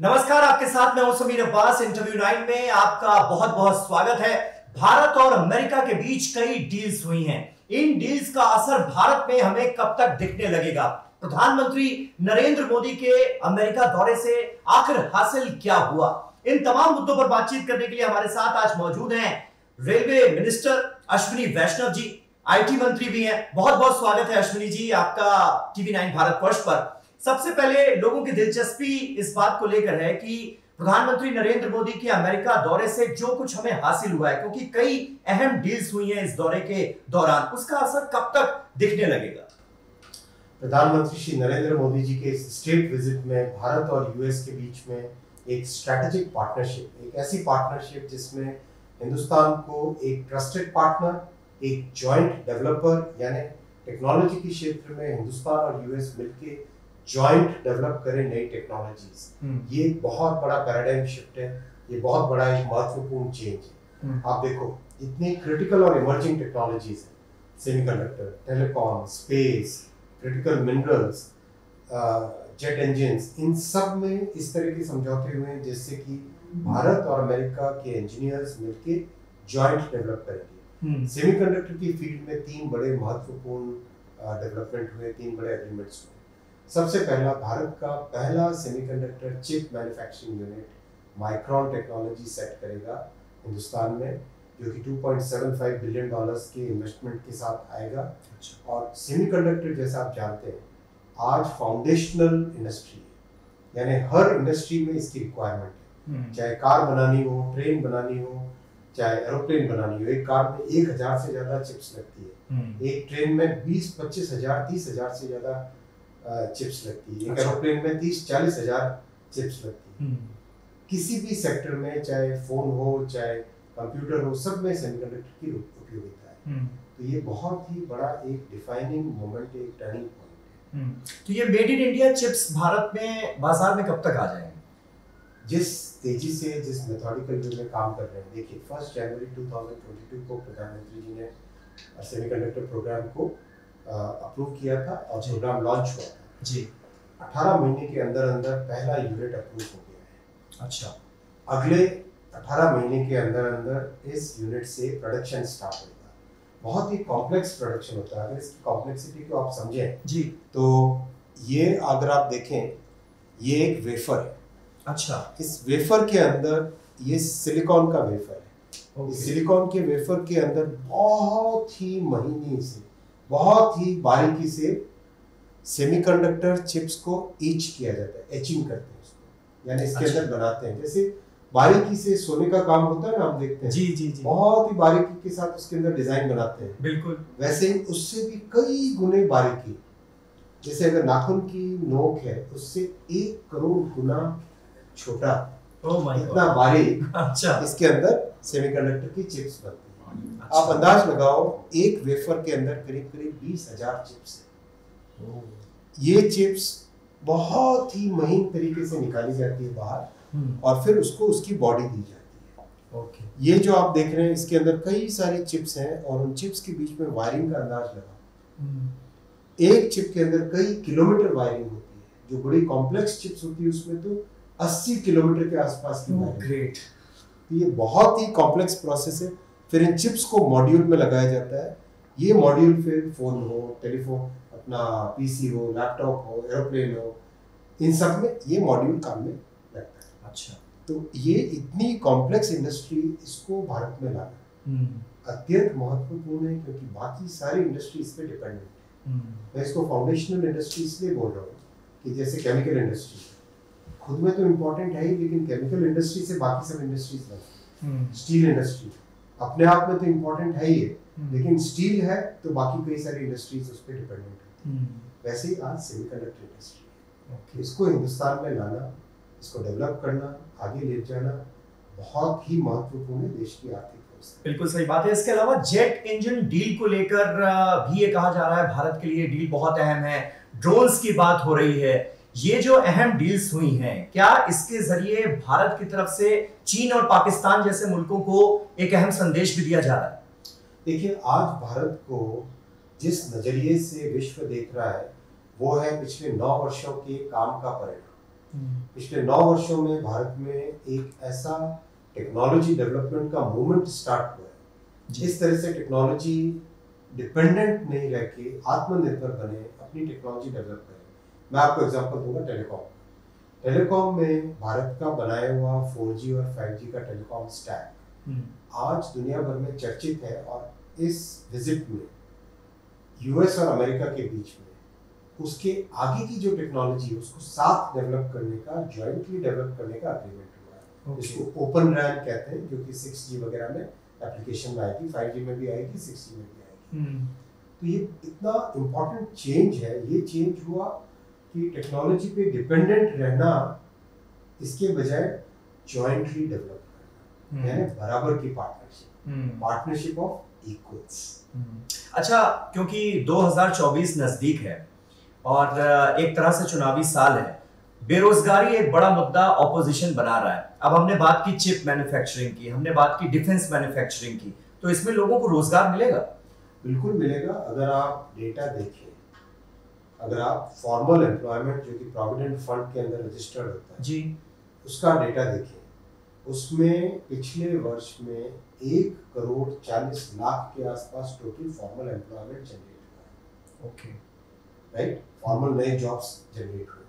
नमस्कार, आपके साथ मैं हूं समीर अब्बास। इंटरव्यू 9 में आपका बहुत बहुत स्वागत है। भारत और अमेरिका के बीच कई डील्स हुई हैं। इन डील्स का असर भारत में हमें कब तक दिखने लगेगा? प्रधानमंत्री नरेंद्र मोदी के अमेरिका दौरे से आखिर हासिल क्या हुआ? इन तमाम मुद्दों पर बातचीत करने के लिए हमारे साथ आज मौजूद हैं railway minister Ashwini Vaishnaw ji, IT मंत्री भी हैं। बहुत बहुत स्वागत है अश्विनी जी आपका टीवी 9 भारतवर्ष पर। सबसे पहले लोगों की दिलचस्पी इस बात को लेकर है कि प्रधानमंत्री नरेंद्र मोदी के अमेरिका दौरे से जो कुछ हमें हासिल हुआ है, क्योंकि कई अहम डील्स हुई हैं इस दौरे के दौरान, उसका असर कब तक दिखने लगेगा? प्रधानमंत्री श्री नरेंद्र मोदी जी के स्टेट विजिट में भारत और यूएस के बीच में एक स्ट्रैटेजिक पार्टनरशिप, एक ऐसी पार्टनरशिप जिसमें हिंदुस्तान को एक ट्रस्टेड पार्टनर, एक जॉइंट डेवलपर, यानी टेक्नोलॉजी के क्षेत्र में हिंदुस्तान और यूएस मिलकर जॉइंट डेवलप करें नई टेक्नोलॉजीज। ये बहुत बड़ा पैराडाइम शिफ्ट है, ये बहुत बड़ा एक महत्वपूर्ण चेंज है। आप देखो, इतनी क्रिटिकल और इमर्जिंग टेक्नोलॉजीज हैं, semiconductor, telecom, space, critical minerals, jet engines, इन सब में इस तरह के समझौते हुए हैं जिससे कि भारत और अमेरिका के इंजीनियर्स मिलके जॉइंट डेवलप करेंगे। सेमीकंडक्टर की फील्ड में तीन बड़े महत्वपूर्ण डेवलपमेंट हुए, तीन बड़े एग्रीमेंट्स हुए। सबसे पहला, भारत का पहला semiconductor chip manufacturing unit micron technology set करेगा हिंदुस्तान में, जो कि $2.75 बिलियन के इन्वेस्टमेंट के साथ आएगा। और सेमीकंडक्टर, जैसा आप जानते हैं, आज फाउंडेशनल इंडस्ट्री है, यानी हर इंडस्ट्री में इसकी रिक्वायरमेंट है। चाहे कार बनानी हो, ट्रेन बनानी हो, चाहे एरोप्लेन बनानी हो, एक कार में 1000 से ज्यादा चिप्स लगती है, एक ट्रेन में 20-25 हजार 30 हजार से ज्यादा चिप्स लगती है, एक एरोप्लेन में 30-40 हजार चिप्स लगती है। किसी भी सेक्टर में, चाहे फोन हो, चाहे कंप्यूटर हो, सब में सेमीकंडक्टर की उपयोगिता है। तो ये बहुत ही बड़ा एक डिफाइनिंग मोमेंट, एक टर्निंग पॉइंट है। तो ये made in India chips Bharat में बाजार में कब तक आ जाएंगे? जिस तेजी से, जिस मेथोडिकल वे में काम कर रहे हैं, देखिए 1 जनवरी 2022 को प्रधानमंत्री जी ने सेमीकंडक्टर प्रोग्राम को अप्रूव किया था और प्रोग्राम लॉन्च हुआ था जी। 18 महीने के अंदर अंदर पहला यूनिट अप्रूव हो गया है। अच्छा। अगले 18 महीने के अंदर अंदर इस यूनिट से प्रोडक्शन स्टार्ट होगा। बहुत ही कॉम्प्लेक्स प्रोडक्शन होता है। अगर इसकी कॉम्प्लेक्सिटी को आप समझें जी, तो ये अगर आप देखें, ये एक वेफर है। अच्छा। इस वेफर के अंदर ये सिलिकॉन का वेफर है। इस सिलिकॉन के वेफर के अंदर बहुत ही महीने से, बहुत ही बारीकी से सेमीकंडक्टर चिप्स को ईच किया जाता है, एचिंग करते हैं उसको, यानी इसके अंदर बनाते हैं। जैसे बारीकी से सोने का काम होता है ना, हम देखते हैं जी जी जी, बहुत ही बारीकी के साथ उसके अंदर डिजाइन बनाते हैं। बिल्कुल वैसे ही उससे भी कई गुने बारीकी, जैसे अगर नाखून की नोक है उससे 1 करोड़ गुना छोटा, इतना बारीक अच्छा, इसके अंदर सेमीकंडक्टर की चिप्स बनती है। अच्छा। आप अंदाज लगाओ, एक वेफर के अंदर करीब करीब 20,000 चिप्स है। ये चिप्स बहुत ही महीन तरीके से निकाली जाती है बाहर और फिर उसको उसकी बॉडी दी जाती है। ओके। ये जो आप देख रहे हैं, इसके अंदर कई सारी चिप्स हैं और उन चिप्स के बीच में वायरिंग का अंदाज लगाओ। एक चिप के अंदर कई किलोमीटर वायरिंग होती है। जो बड़ी कॉम्प्लेक्स चिप्स होती है उसमें तो 80 किलोमीटर के आसपास की वायरिंग। ग्रेट। तो ये बहुत ही कॉम्प्लेक्स प्रोसेस है। फिर इन चिप्स को मॉड्यूल में लगाया जाता है। ये मॉड्यूल फिर फोन हो, टेलीफोन, अपना पीसी हो, लैपटॉप हो, एरोप्लेन हो, इन सब में ये मॉड्यूल काम में लगता है। अच्छा। तो ये इतनी कॉम्प्लेक्स इंडस्ट्री, इसको भारत में लाना अत्यंत महत्वपूर्ण है, क्योंकि बाकी सारी इंडस्ट्री इस पे डिपेंडेंट है। मैं इसको फाउंडेशनल इंडस्ट्री इसलिए बोल रहा हूँ कि जैसे केमिकल इंडस्ट्री खुद में तो इम्पोर्टेंट है ही, लेकिन केमिकल इंडस्ट्री से बाकी सब इंडस्ट्रीज बनती है। स्टील इंडस्ट्री अपने आप में तो इम्पोर्टेंट है ही है, लेकिन स्टील है तो बाकी कई सारी इंडस्ट्रीज उस पर डिपेंडेंट है। वैसे ही आज सेमीकंडक्टर इंडस्ट्री है। इसको हिंदुस्तान में लाना, इसको डेवलप करना, आगे ले जाना बहुत ही महत्वपूर्ण है देश की आर्थिक व्यवस्था। बिल्कुल सही बात है। इसके अलावा जेट इंजन डील को लेकर भी ये कहा जा रहा है भारत के लिए डील बहुत अहम है। ड्रोन्स की बात हो रही है। ये जो अहम डील्स हुई हैं, क्या इसके जरिए भारत की तरफ से चीन और पाकिस्तान जैसे मुल्कों को एक अहम संदेश भी दिया जा रहा है? देखिए, आज भारत को जिस नजरिए से विश्व देख रहा है वो है पिछले 9 वर्षों के काम का परिणाम। पिछले 9 वर्षों में भारत में एक ऐसा टेक्नोलॉजी डेवलपमेंट का मूवमेंट स्टार्ट हुआ है। इस तरह से टेक्नोलॉजी डिपेंडेंट नहीं रह के आत्मनिर्भर बने, अपनी टेक्नोलॉजी डेवलप करें। मैं आपको एग्जांपल दूंगा टेलीकॉम में भारत का बनाया हुआ 4G और 5G का टेलीकॉम स्टैक आज दुनिया भर में चर्चित है। और इस विजिट में यूएस और अमेरिका के बीच में उसके आगे की जो टेक्नोलॉजी है उसको साथ डेवलप करने का, जॉइंटली डेवलप करने का एग्रीमेंट हुआ है। इसको ओपन रैन कहते हैं, जो कि 6G वगैरह में एप्लीकेशन में आएगी, 5G में भी आएगी, 6G में भी आएगी। तो ये इतना इम्पोर्टेंट चेंज है। ये चेंज हुआ कि टेक्नोलॉजी पे डिपेंडेंट रहना इसके बजाय जॉइंटली डेवलप करना, यानी बराबर की पार्टनरशिप ऑफ इक्वल्स। अच्छा, क्योंकि 2024 नजदीक है और एक तरह से चुनावी साल है, बेरोजगारी एक बड़ा मुद्दा ऑपोजिशन बना रहा है। अब हमने बात की चिप मैन्युफैक्चरिंग की, हमने बात की डिफेंस मैन्युफैक्चरिंग की, तो इसमें लोगों को रोजगार मिलेगा? बिल्कुल मिलेगा। अगर आप डेटा देखें, अगर आप फॉर्मल एम्प्लॉयमेंट जो कि प्रोविडेंट फंड के अंदर रजिस्टर्ड होता है जी, उसका डेटा देखें, उसमें पिछले वर्ष में 1,40,00,000 के आसपास टोटल फॉर्मल एम्प्लॉयमेंट जनरेट हुआ है। ओके, राइट, फॉर्मल नए जॉब्स जनरेट हुए।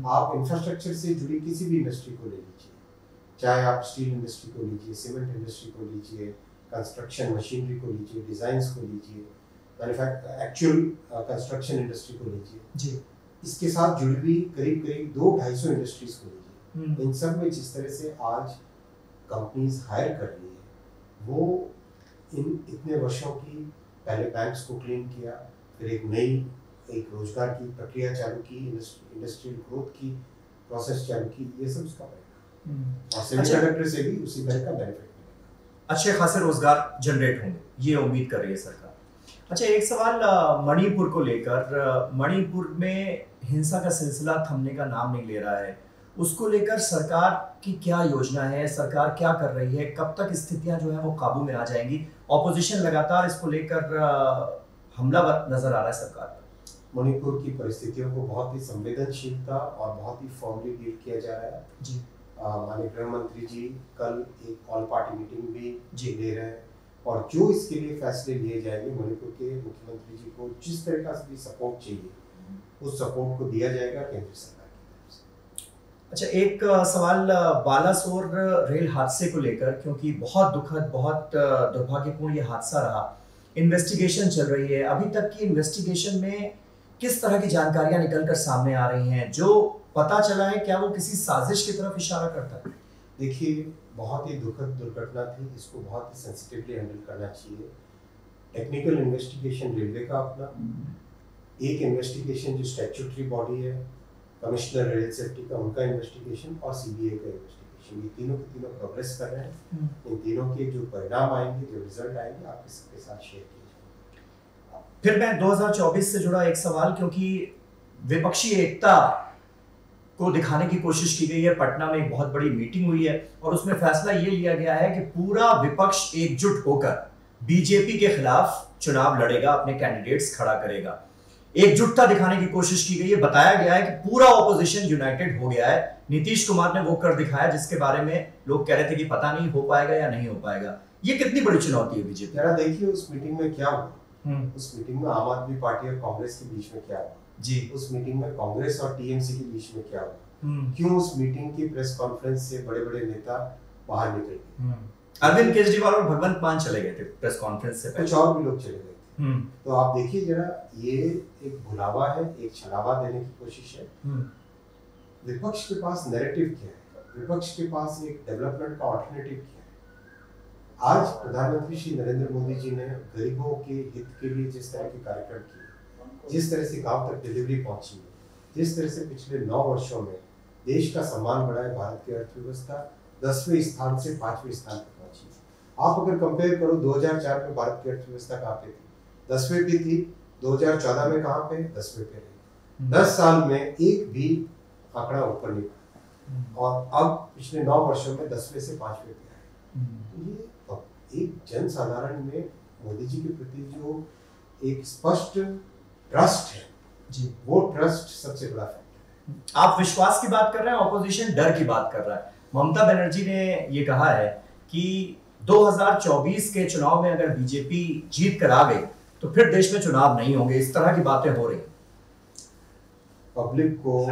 आप इंफ्रास्ट्रक्चर से जुड़ी किसी भी इंडस्ट्री को ले लीजिए, चाहे आप स्टील इंडस्ट्री को लीजिए, सीमेंट इंडस्ट्री को लीजिए, कंस्ट्रक्शन मशीनरी को लीजिए, डिजाइन्स को लीजिए, एक्चुअल कंस्ट्रक्शन इंडस्ट्री को लीजिए जी, इसके साथ जुड़ी हुई करीब 200-250 इंडस्ट्रीज को लीजिए। इन सब में जिस तरह से आज कंपनीज हायर कर रही है, वो इन इतने वर्षों की पहले बैंक्स को क्लीन किया, फिर एक रोजगार की प्रक्रिया चालू की, इंडस्ट्रियल ग्रोथ की प्रोसेस चालू की, ये सब उसका बेनिफिट। और सेमीकंडक्टर से भी उसी तरह का बेनिफिट मिलेगा। अच्छे खासे रोजगार जनरेट होंगे, ये उम्मीद कर रही है सरकार। अच्छा, एक सवाल मणिपुर को लेकर। मणिपुर में हिंसा का सिलसिला थमने का नाम नहीं ले रहा है, उसको लेकर सरकार की क्या योजना है, सरकार क्या कर रही है, कब तक स्थितियां जो है वो काबू में आ जाएंगी? ऑपोजिशन लगातार इसको लेकर हमलावर नजर आ रहा है सरकार पर। मणिपुर की परिस्थितियों को बहुत ही संवेदनशीलता और बहुत ही फॉर्मली डील किया जा रहा है जी। माननीय गृह मंत्री जी कल एक ऑल पार्टी मीटिंग भी ले रहे हैं, और जो इसके लिए फैसले लिए जाएंगे, मणिपुर के मुख्यमंत्री जी को जिस तरह का भी सपोर्ट चाहिए, उस सपोर्ट को दिया जाएगा केंद्र सरकार की तरफ से। अच्छा, एक सवाल बालासोर रेल हादसे को लेकर, क्योंकि बहुत दुखद, बहुत दुर्भाग्यपूर्ण ये हादसा रहा, इन्वेस्टिगेशन चल रही है। अभी तक की इन्वेस्टिगेशन में किस तरह की जानकारियां निकलकर सामने आ रही हैं? जो पता चला है, क्या वो किसी साजिश की तरफ इशारा करता है? देखिए, बहुत ही दुखद दुर्घटना थी, इसको बहुत ही सेंसिटिवली हैंडल करना चाहिए। टेक्निकल इन्वेस्टिगेशन रेलवे का अपना, एक इन्वेस्टिगेशन जो स्टैट्यूटरी बॉडी है, कमिश्नर रेल सेफ्टी का, उनका इन्वेस्टिगेशन, और सीबीआई का इन्वेस्टिगेशन, ये तीनों के तीनों प्रोग्रेस कर रहे हैं। इन तीनों के जो परिणाम आएंगे, जो रिजल्ट आएंगे, आपके सबके साथ शेयर किए जाएंगे। फिर मैं 2024 से जुड़ा एक सवाल, क्योंकि विपक्षी एकता को दिखाने की कोशिश की गई है। पटना में एक बहुत बड़ी मीटिंग हुई है और उसमें फैसला ये लिया गया है कि पूरा विपक्ष एकजुट होकर बीजेपी के खिलाफ चुनाव लड़ेगा, अपने कैंडिडेट्स खड़ा करेगा। एकजुटता दिखाने की कोशिश की गई है। बताया गया है कि पूरा ऑपोजिशन यूनाइटेड हो गया है। नीतीश कुमार ने वो कर दिखाया जिसके बारे में लोग कह रहे थे कि पता नहीं हो पाएगा या नहीं हो पाएगा। ये कितनी बड़ी चुनौती है बीजेपी? जरा देखिए उस मीटिंग में क्या हुआ। उस मीटिंग में आम आदमी पार्टी और कांग्रेस के बीच में क्या हुआ जी, उस मीटिंग में कांग्रेस और टीएमसी के बीच में क्या हुआ, क्यों उस मीटिंग की प्रेस कॉन्फ्रेंस से बड़े बड़े नेता बाहर निकल गए। अरविंद केजरीवाल और भगवंत मान चले गए थे प्रेस कॉन्फ्रेंस से, कुछ और भी लोग चले गए थे। तो आप देखिए जरा, ये एक भुलावा है, एक छलावा देने की कोशिश है। विपक्ष के पास नैरेटिव क्या है, विपक्ष के पास एक डेवलपमेंट का ऑल्टरनेटिव क्या है। आज प्रधानमंत्री श्री नरेंद्र मोदी जी ने गरीबों के हित के लिए जिस तरह के कार्यक्रम किए, जिस तरह से गांव तक डिलीवरी पहुंची, जिस तरह से पिछले 9 वर्षों में देश का सम्मान बढ़ा है, भारत की अर्थव्यवस्था 10वें स्थान से 5वें स्थान तक पहुंची। आप अगर कंपेयर करो 2004 में भारत की अर्थव्यवस्था कहाँ पे थी, 10वें पे थी, 2014 में कहाँ पे, 10वें पे रही। 10 साल में एक भी आंकड़ा ऊपर नहीं बढ़ा, और अब पिछले 9 वर्षों में 10वें से 5वें पे आए। ये एक जन साधारण में मोदी जी के प्रति जो एक स्पष्ट ट्रस्ट है जी, वो ट्रस्ट सबसे बड़ा फैक्टर आप विश्वास की बात कर रहे हैं, ऑपोजिशन डर की बात कर रहा है। ममता बनर्जी ने ये कहा है कि 2024 के चुनाव में अगर बीजेपी जीत कर आ गई तो फिर देश में चुनाव नहीं होंगे। इस तरह की बातें हो रही। पब्लिक को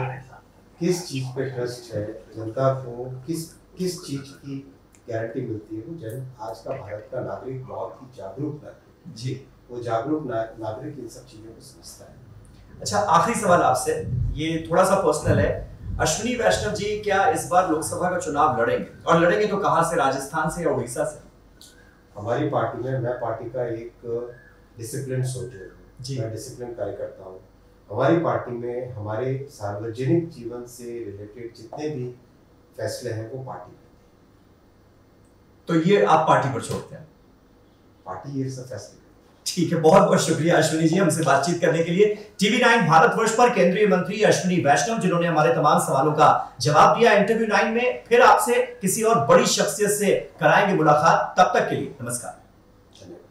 किस चीज पे ट्रस्ट है, जनता को किस चीज की गारंटी मिलती है? वो जन आज का भारत का नागरिक बहुत ही जागरूक नागरिक जी, वो जागरूक नागरिक इन सब चीजों को समझता है। अच्छा, आखिरी सवाल आपसे, ये थोड़ा सा पर्सनल है। अश्विनी वैष्णव जी क्या इस बार लोकसभा का चुनाव लड़ेंगे, और लड़ेंगे तो कहां से, राजस्थान से या उड़ीसा से? हमारी पार्टी में, मैं पार्टी का एक डिसिप्लिन सोल्जर हूँ, मैं डिसिप्लिन कार्यकर्ता हूँ। हमारी पार्टी में हमारे सार्वजनिक जीवन से रिलेटेड जितने भी फैसले हैं वो पार्टी में, तो ये आप पार्टी पर छोड़ते हैं? पार्टी ये सब फैसले। ठीक है, बहुत बहुत शुक्रिया अश्विनी जी हमसे बातचीत करने के लिए। TV9 भारतवर्ष पर केंद्रीय मंत्री अश्विनी वैष्णव जिन्होंने हमारे तमाम सवालों का जवाब दिया। इंटरव्यू 9 में फिर आपसे किसी और बड़ी शख्सियत से कराएंगे मुलाकात। तब तक के लिए नमस्कार। धन्यवाद।